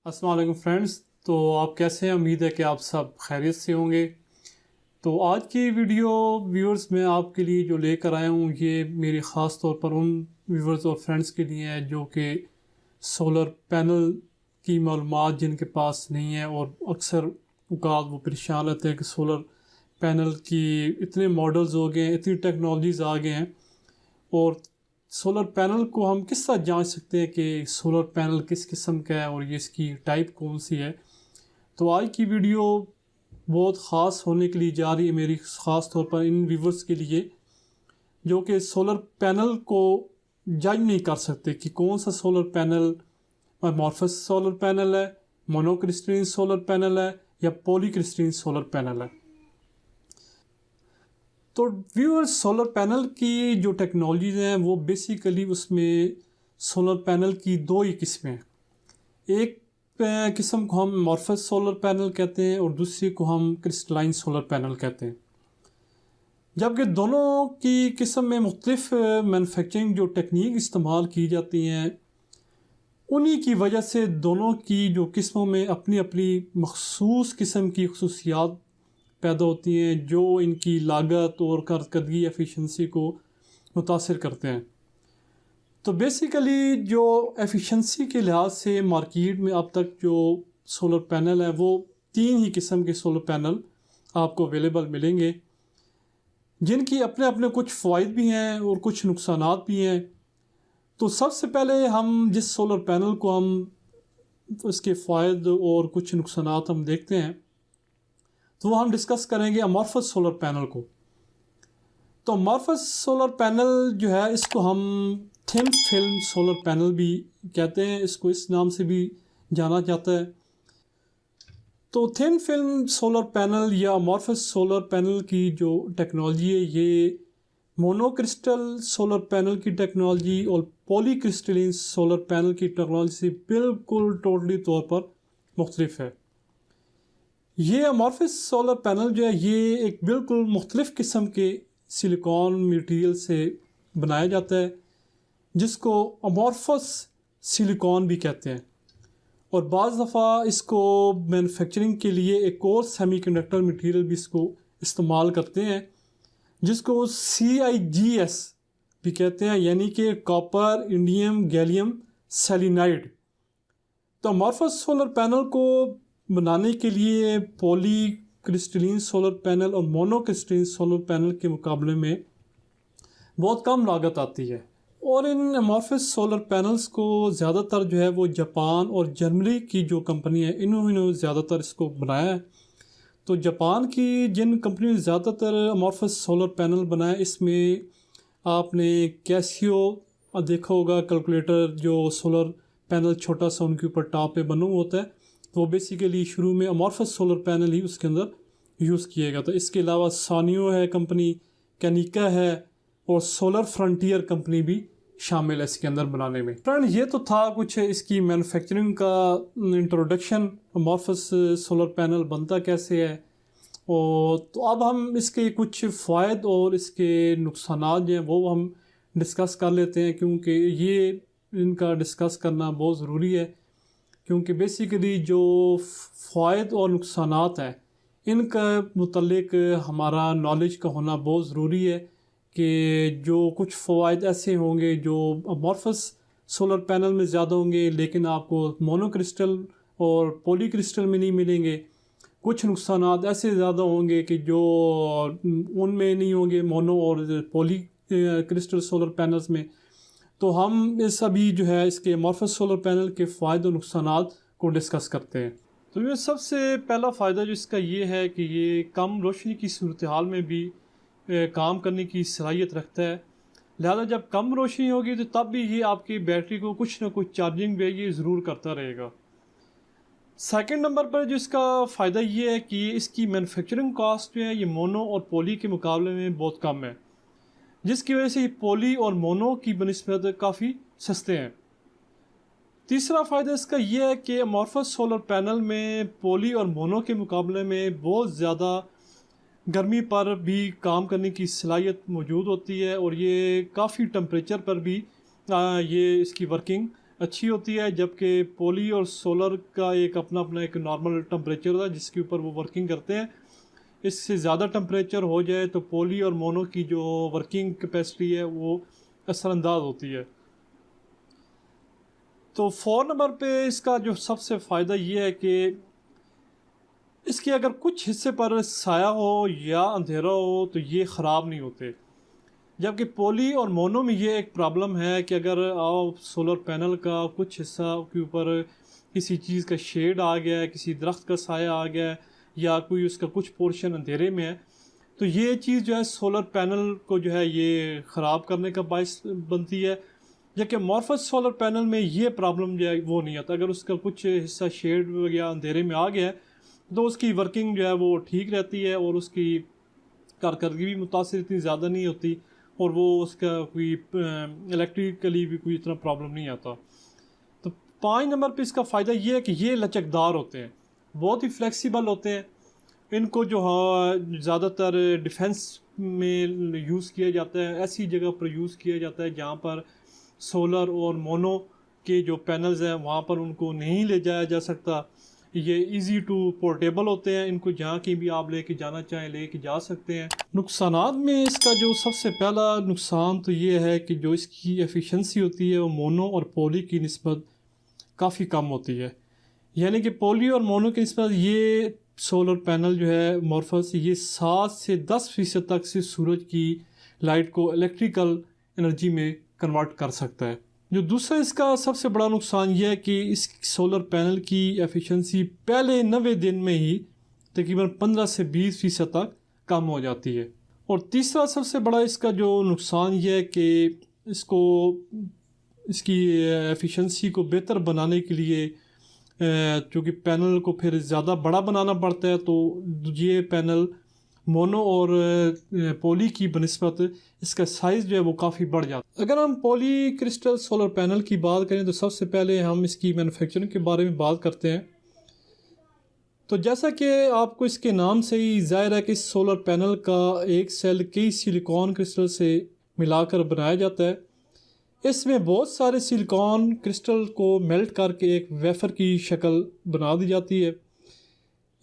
अस्सलाम वालेकुम फ्रेंड्स। तो आप कैसे हैं? उम्मीद है कि आप सब खैरियत से होंगे। तो आज की वीडियो व्यूअर्स मैं आपके लिए जो लेकर आया हूँ ये मेरी ख़ास तौर पर उन व्यूअर्स और फ्रेंड्स के लिए है जो कि सोलर पैनल की मालूमात जिनके पास नहीं है और अक्सर औक़ात वो परेशान रहते हैं कि सोलर पैनल की इतने मॉडल्स हो गए हैं, इतनी टेक्नोलॉजीज़ आ गए हैं और सोलर पैनल को हम किस तरह जांच सकते हैं कि सोलर पैनल किस किस्म का है और ये इसकी टाइप कौन सी है। तो आज की वीडियो बहुत ख़ास होने के लिए जा रही है मेरी ख़ास तौर पर इन व्यूवर्स के लिए जो कि सोलर पैनल को जज नहीं कर सकते कि कौन सा solar panel amorphous solar panel है, मोनोक्रिस्टलिन सोलर पैनल है या पॉलीक्रिस्टलिन सोलर पैनल है। तो व्यूअर्स, सोलर पैनल की जो टेक्नोलॉजीज़ हैं वो बेसिकली उसमें सोलर पैनल की दो ही किस्में हैं। एक किस्म को हम अमॉर्फस सोलर पैनल कहते हैं और दूसरी को हम क्रिस्टलाइन सोलर पैनल कहते हैं। जबकि दोनों की किस्म में मुख्तलिफ मैन्युफैक्चरिंग जो टेक्निक इस्तेमाल की जाती हैं उन्हीं की वजह से दोनों की जो किस्मों में अपनी अपनी मखसूस किस्म की खसूसियात पैदा होती हैं जो इनकी लागत और कारकर्दगी एफिशिएंसी को मुतासिर करते हैं। तो बेसिकली जो एफिशिएंसी के लिहाज से मार्केट में अब तक जो सोलर पैनल है वो तीन ही किस्म के सोलर पैनल आपको अवेलेबल मिलेंगे जिनकी अपने अपने कुछ फ़ायदे भी हैं और कुछ नुकसानात भी हैं। तो सबसे पहले हम जिस सोलर पैनल को हम उसके फ़ायदे और कुछ नुकसानात हम देखते हैं तो हम डिस्कस करेंगे अमॉर्फस सोलर पैनल को। तो अमॉर्फस सोलर पैनल जो है इसको हम थिन फिल्म सोलर पैनल भी कहते हैं, इसको इस नाम से भी जाना जाता है। तो थिन फिल्म सोलर पैनल या अमॉर्फस सोलर पैनल की जो टेक्नोलॉजी है ये मोनोक्रिस्टल सोलर पैनल की टेक्नोलॉजी और पॉलीक्रिस्टलिन सोलर पैनल की टेक्नोलॉजी से बिल्कुल टोटली तौर पर मुख्तलिफ है। ये अमॉर्फस सोलर पैनल जो है ये एक बिल्कुल मुख्तलिफ किस्म के सिलिकॉन मटेरियल से बनाया जाता है जिसको अमॉर्फस सिलिकॉन भी कहते हैं और बाज़ दफ़ा इसको मैन्युफैक्चरिंग के लिए एक और सेमीकंडक्टर मटेरियल भी इसको इस्तेमाल करते हैं जिसको CIGS भी कहते हैं, यानी कि कॉपर इंडियम गैलियम सेलिनाइड। तो अमॉर्फस सोलर पैनल को बनाने के लिए पॉली क्रिस्टलिन सोलर पैनल और मोनोक्रिस्टलिन सोलर पैनल के मुकाबले में बहुत कम लागत आती है और इन अमॉर्फस सोलर पैनल्स को ज़्यादातर जो है वो जापान और जर्मनी की जो कंपनी है इन्होंने ज़्यादातर इसको बनाया है। तो जापान की जिन कंपनी ने ज़्यादातर अमॉर्फस सोलर पैनल बनाया इसमें आपने कैसियो देखा होगा, कैलकुलेटर जो सोलर पैनल छोटा सा उनके ऊपर टॉप पे बना हुआ होता है, तो बेसिकली शुरू में अमॉर्फस सोलर पैनल ही उसके अंदर यूज़ किएगा। तो इसके अलावा सानियो है कंपनी, कैनिका है और सोलर फ्रंटियर कंपनी भी शामिल है इसके अंदर बनाने में। फ्रेंड, ये तो था कुछ इसकी मैन्युफैक्चरिंग का इंट्रोडक्शन, अमॉर्फस सोलर पैनल बनता कैसे है। और तो अब हम इसके कुछ फ़ायदे और इसके नुकसानात जो हैं वो हम डिस्कस कर लेते हैं क्योंकि ये इनका डिस्कस करना बहुत ज़रूरी है क्योंकि बेसिकली जो फ़ायदे और नुकसानात हैं इनका मुतल्लिक हमारा नॉलेज का होना बहुत ज़रूरी है कि जो कुछ फ़वाइद ऐसे होंगे जो अमॉर्फस सोलर पैनल में ज़्यादा होंगे लेकिन आपको मोनोक्रिस्टल और पॉलीक्रिस्टल में नहीं मिलेंगे। कुछ नुकसानात ऐसे ज़्यादा होंगे कि जो उनमें नहीं होंगे मोनो और पॉली क्रिस्टल सोलर पैनल्स में। तो हम इस अभी जो है इसके अमॉर्फस सोलर पैनल के फ़ायदे और नुकसानात को डिस्कस करते हैं। तो ये सबसे पहला फ़ायदा जो इसका ये है कि ये कम रोशनी की सूरत हाल में भी काम करने की सलाहियत रखता है। लिहाजा जब कम रोशनी होगी तो तब भी ये आपकी बैटरी को कुछ ना कुछ चार्जिंग भी ये ज़रूर करता रहेगा। सेकंड नंबर पर जो इसका फ़ायदा ये है कि इसकी मैन्युफैक्चरिंग कॉस्ट जो है ये मोनो और पॉली के मुकाबले में बहुत कम है जिसकी वजह से पॉली और मोनो की बनिस्बत काफ़ी सस्ते हैं। तीसरा फ़ायदा इसका यह है कि अमॉर्फस सोलर पैनल में पॉली और मोनो के मुकाबले में बहुत ज़्यादा गर्मी पर भी काम करने की सलाहियत मौजूद होती है और ये काफ़ी टेम्परेचर पर भी ये इसकी वर्किंग अच्छी होती है, जबकि पॉली और सोलर का एक अपना अपना एक नॉर्मल टेम्परेचर होता है जिसके ऊपर वो वर्किंग करते हैं। इससे ज़्यादा टेम्परेचर हो जाए तो पॉली और मोनो की जो वर्किंग कैपेसिटी है वो असरअंदाज होती है। तो 4 नंबर पे इसका जो सबसे फ़ायदा ये है कि इसके अगर कुछ हिस्से पर साया हो या अंधेरा हो तो ये ख़राब नहीं होते, जबकि पॉली और मोनो में ये एक प्रॉब्लम है कि अगर आप सोलर पैनल का कुछ हिस्सा के ऊपर किसी चीज़ का शेड आ गया है, किसी दरख्त का साया आ गया है, या कोई उसका कुछ पोर्शन अंधेरे में है, तो ये चीज़ जो है सोलर पैनल को जो है ये ख़राब करने का बायस बनती है। जबकि अमॉर्फस सोलर पैनल में ये प्रॉब्लम जो है वो नहीं आता। अगर उसका कुछ हिस्सा शेड या अंधेरे में आ गया है तो उसकी वर्किंग जो है वो ठीक रहती है और उसकी कारकर्दगी भी मुतासिर इतनी ज़्यादा नहीं होती, और वो उसका कोई इलेक्ट्रिकली भी कोई इतना प्रॉब्लम नहीं आता। तो 5 नंबर पे इसका फ़ायदा ये है कि ये लचकदार होते हैं, बहुत ही फ्लेक्सिबल होते हैं। इनको जो ज़्यादातर डिफेंस में यूज़ किया जाता है, ऐसी जगह पर यूज़ किया जाता है जहाँ पर सोलर और मोनो के जो पैनल्स हैं वहाँ पर उनको नहीं ले जाया जा सकता। ये इजी टू पोर्टेबल होते हैं, इनको जहाँ की भी आप लेके जाना चाहें लेके जा सकते हैं। नुकसानात में इसका जो सबसे पहला नुकसान तो ये है कि जो इसकी एफिशिएंसी होती है वो मोनो और पॉली की निस्बत काफ़ी कम होती है। यानी कि पॉली और मोनो की निस्बत ये सोलर पैनल जो है अमॉर्फस, ये 7 से 10% तक से सूरज की लाइट को इलेक्ट्रिकल एनर्जी में कन्वर्ट कर सकता है। जो दूसरा इसका सबसे बड़ा नुकसान यह है कि इस सोलर पैनल की एफिशिएंसी पहले 90 दिन में ही तकरीबन 15 से 20% तक कम हो जाती है। और तीसरा सबसे बड़ा इसका जो नुकसान यह है कि इसकी एफिशिएंसी को बेहतर बनाने के लिए चूँकि पैनल को फिर ज़्यादा बड़ा बनाना पड़ता है, तो ये पैनल मोनो और पॉली की बनिस्बत इसका साइज़ जो है वो काफ़ी बढ़ जाता है। अगर हम पॉली क्रिस्टल सोलर पैनल की बात करें तो सबसे पहले हम इसकी मैन्युफैक्चरिंग के बारे में बात करते हैं। तो जैसा कि आपको इसके नाम से ही ज़ाहिर है कि इस सोलर पैनल का एक सेल कई सिलिकॉन क्रिस्टल से मिलाकर बनाया जाता है। इसमें बहुत सारे सिलिकॉन क्रिस्टल को मेल्ट करके एक वेफर की शक्ल बना दी जाती है।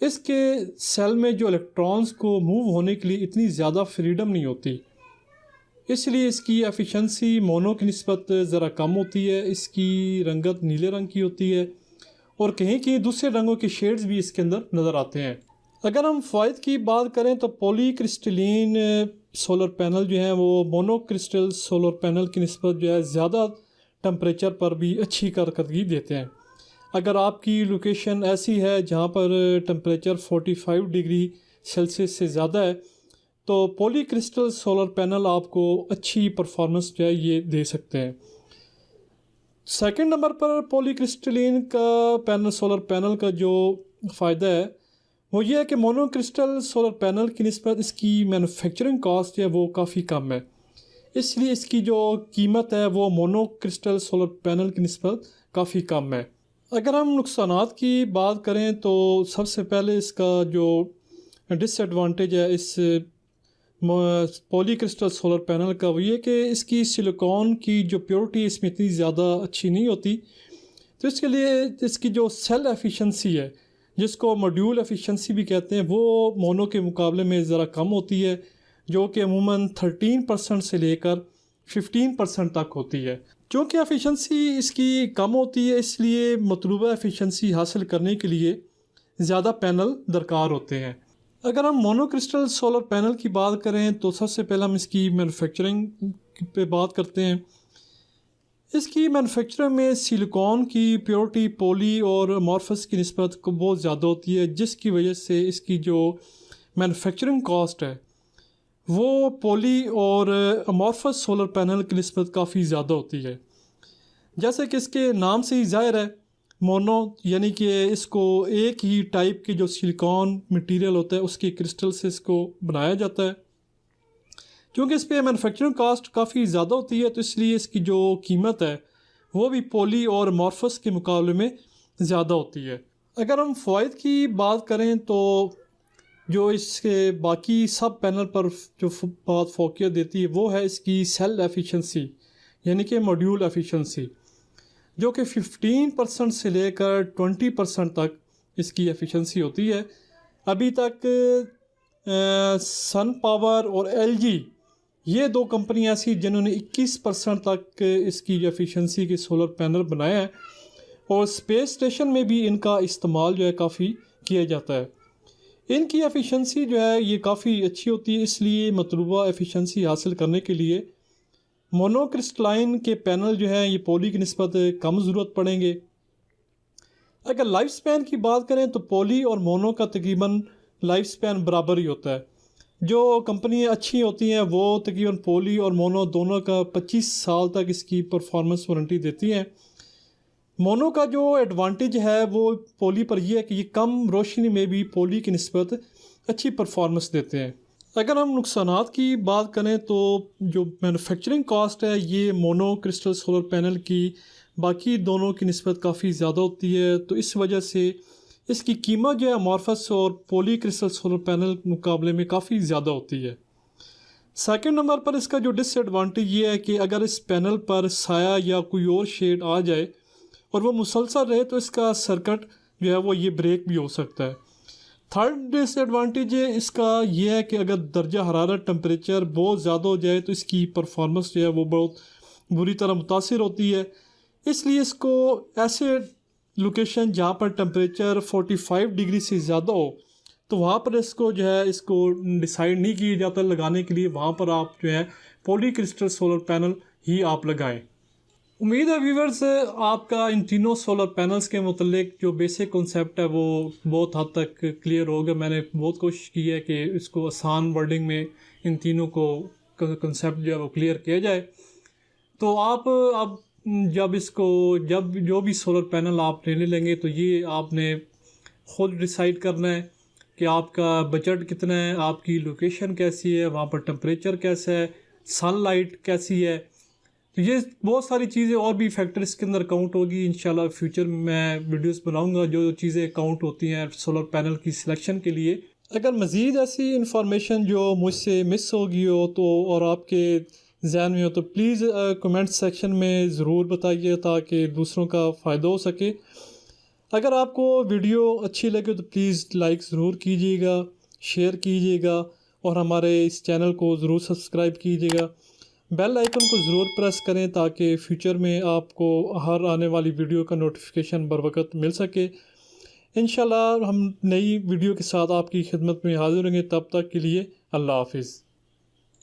इसके सेल में जो इलेक्ट्रॉन्स को मूव होने के लिए इतनी ज़्यादा फ्रीडम नहीं होती, इसलिए इसकी एफिशिएंसी मोनो की निस्बत ज़रा कम होती है। इसकी रंगत नीले रंग की होती है और कहीं कहीं दूसरे रंगों के शेड्स भी इसके अंदर नज़र आते हैं। अगर हम फ़ायदे की बात करें तो पॉली क्रिस्टलिन सोलर पैनल जो हैं वो मोनो क्रिस्टल सोलर पैनल की निस्बत जो है ज़्यादा टेम्परेचर पर भी अच्छी कारकर्दगी देते हैं। अगर आपकी लोकेशन ऐसी है जहाँ पर टेम्परेचर 45 डिग्री सेल्सियस से ज़्यादा है तो पॉली क्रिस्टल सोलर पैनल आपको अच्छी परफॉर्मेंस जो है ये दे सकते हैं। सेकंड नंबर पर पॉली क्रिस्टलिन का पैनल सोलर पैनल का जो फ़ायदा है वो ये है कि मोनो क्रिस्टल सोलर पैनल की निस्बत इसकी मैन्युफैक्चरिंग कॉस्ट है वो काफ़ी कम है, इसलिए इसकी जो कीमत है वो मोनो क्रिस्टल सोलर पैनल की निस्बत काफ़ी कम है। अगर हम नुकसानात की बात करें तो सबसे पहले इसका जो डिसएडवांटेज है इस पॉली क्रिस्टल सोलर पैनल का वो ये कि इसकी सिलिकॉन की जो प्योरिटी इसमें इतनी ज़्यादा अच्छी नहीं होती, तो इसके लिए इसकी जो सेल एफिशिएंसी है जिसको मॉड्यूल एफिशिएंसी भी कहते हैं वो मोनो के मुकाबले में ज़रा कम होती है, जो कि अमूमन 13% से लेकर 15% तक होती है। क्योंकि एफिशिएंसी इसकी कम होती है इसलिए मतलूबा एफिशिएंसी हासिल करने के लिए ज़्यादा पैनल दरकार होते हैं। अगर हम मोनो क्रिस्टल सोलर पैनल की बात करें तो सबसे पहले हम इसकी मैन्युफैक्चरिंग पे बात करते हैं। इसकी मैन्युफैक्चरिंग में सिलिकॉन की प्योरिटी पॉली और अमॉर्फस की निस्बत को बहुत ज़्यादा होती है, जिसकी वजह से इसकी जो मैन्युफैक्चरिंग कॉस्ट है वो पॉली और अमॉर्फस सोलर पैनल की निस्बत काफ़ी ज़्यादा होती है। जैसे कि इसके नाम से ही ज़ाहिर है मोनो यानी कि इसको एक ही टाइप के जो सिलिकॉन मटेरियल होता है उसके क्रिस्टल से इसको बनाया जाता है। क्योंकि इस पर मैन्युफैक्चरिंग कास्ट काफ़ी ज़्यादा होती है तो इसलिए इसकी जो कीमत है वो भी पॉली और अमॉर्फस के मुकाबले में ज़्यादा होती है। अगर हम फ़ायदे की बात करें तो जो इसके बाकी सब पैनल पर जो बात फोकियत देती है वो है इसकी सेल एफिशिएंसी यानी कि मॉड्यूल एफिशिएंसी। जो कि 15% से लेकर 20% तक इसकी एफिशिएंसी होती है। अभी तक सन पावर और एलजी ये दो कंपनी ऐसी जिन्होंने 21% तक इसकी जो एफिशिएंसी के सोलर पैनल बनाए हैं, और स्पेस स्टेशन में भी इनका इस्तेमाल जो है काफ़ी किया जाता है। इनकी एफिशिएंसी जो है ये काफ़ी अच्छी होती है, इसलिए मतलूबा एफिशिएंसी हासिल करने के लिए मोनोक्रिस्टलाइन के पैनल जो हैं ये पॉली की निस्बत कम ज़रूरत पड़ेंगे। अगर लाइफ स्पैन की बात करें तो पॉली और मोनो का तकरीबन लाइफ स्पैन बराबर ही होता है। जो कंपनियां अच्छी होती हैं वो तकरीबन पॉली और मोनो दोनों का 25 साल तक इसकी परफॉर्मेंस वारंटी देती हैं। मोनो का जो एडवांटेज है वो पॉली पर यह है कि ये कम रोशनी में भी पॉली की निस्बत अच्छी परफॉर्मेंस देते हैं। अगर हम नुकसानात की बात करें तो जो मैन्युफैक्चरिंग कॉस्ट है ये मोनो क्रिस्टल सोलर पैनल की बाकी दोनों की निस्बत काफ़ी ज़्यादा होती है, तो इस वजह से इसकी कीमत जो है अमॉर्फस और पॉली क्रिस्टल सोलर पैनल के मुकाबले में काफ़ी ज़्यादा होती है। सेकंड नंबर पर इसका जो डिसएडवांटेज ये है कि अगर इस पैनल पर साया या कोई और शेड आ जाए और वो मुसलसल रहे तो इसका सर्किट जो है वो ये ब्रेक भी हो सकता है। थर्ड डिसएडवांटेज इसका ये है कि अगर दर्जा हरारत टेम्परेचर बहुत ज़्यादा हो जाए तो इसकी परफॉर्मेंस जो है वो बहुत बुरी तरह मुतासिर होती है। इसलिए इसको ऐसे लोकेशन जहाँ पर टेम्परेचर 45 डिग्री से ज़्यादा हो तो वहाँ पर इसको जो है इसको डिसाइड नहीं किया जाता लगाने के लिए, वहाँ पर आप जो है पॉली क्रिस्टल सोलर पैनल ही आप लगाएं। उम्मीद है व्यूवर्स आपका इन तीनों सोलर पैनल्स के मुतल्लिक जो बेसिक कॉन्सेप्ट है वो बहुत हद तक क्लियर हो गया। मैंने बहुत कोशिश की है कि इसको आसान वर्डिंग में इन तीनों को कॉन्सेप्ट जो है वो क्लियर किया जाए। तो आप अब जब जो भी सोलर पैनल आप लेने लेंगे तो ये आपने खुद डिसाइड करना है कि आपका बजट कितना है, आपकी लोकेशन कैसी है, वहाँ पर टेम्परेचर कैसा है, सनलाइट कैसी है। तो ये बहुत सारी चीज़ें और भी फैक्टर इसके अंदर काउंट होगी। इंशाल्लाह फ्यूचर में मैं वीडियोस बनाऊंगा जो चीज़ें काउंट होती हैं सोलर पैनल की सिलेक्शन के लिए। अगर मज़ीद ऐसी इन्फॉर्मेशन जो मुझसे मिस होगी हो तो और आपके जहन में हो तो प्लीज़ कमेंट सेक्शन में ज़रूर बताइए ताकि दूसरों का फ़ायदा हो सके। अगर आपको वीडियो अच्छी लगे तो प्लीज़ लाइक ज़रूर कीजिएगा, शेयर कीजिएगा और हमारे इस चैनल को ज़रूर सब्सक्राइब कीजिएगा। बेल आइकन को ज़रूर प्रेस करें ताकि फ्यूचर में आपको हर आने वाली वीडियो का नोटिफिकेशन बर वक्त मिल सके। इंशाल्लाह हम नई वीडियो के साथ आपकी खिदमत में हाज़िर होंगे। तब तक के लिए अल्लाह हाफ़िज़।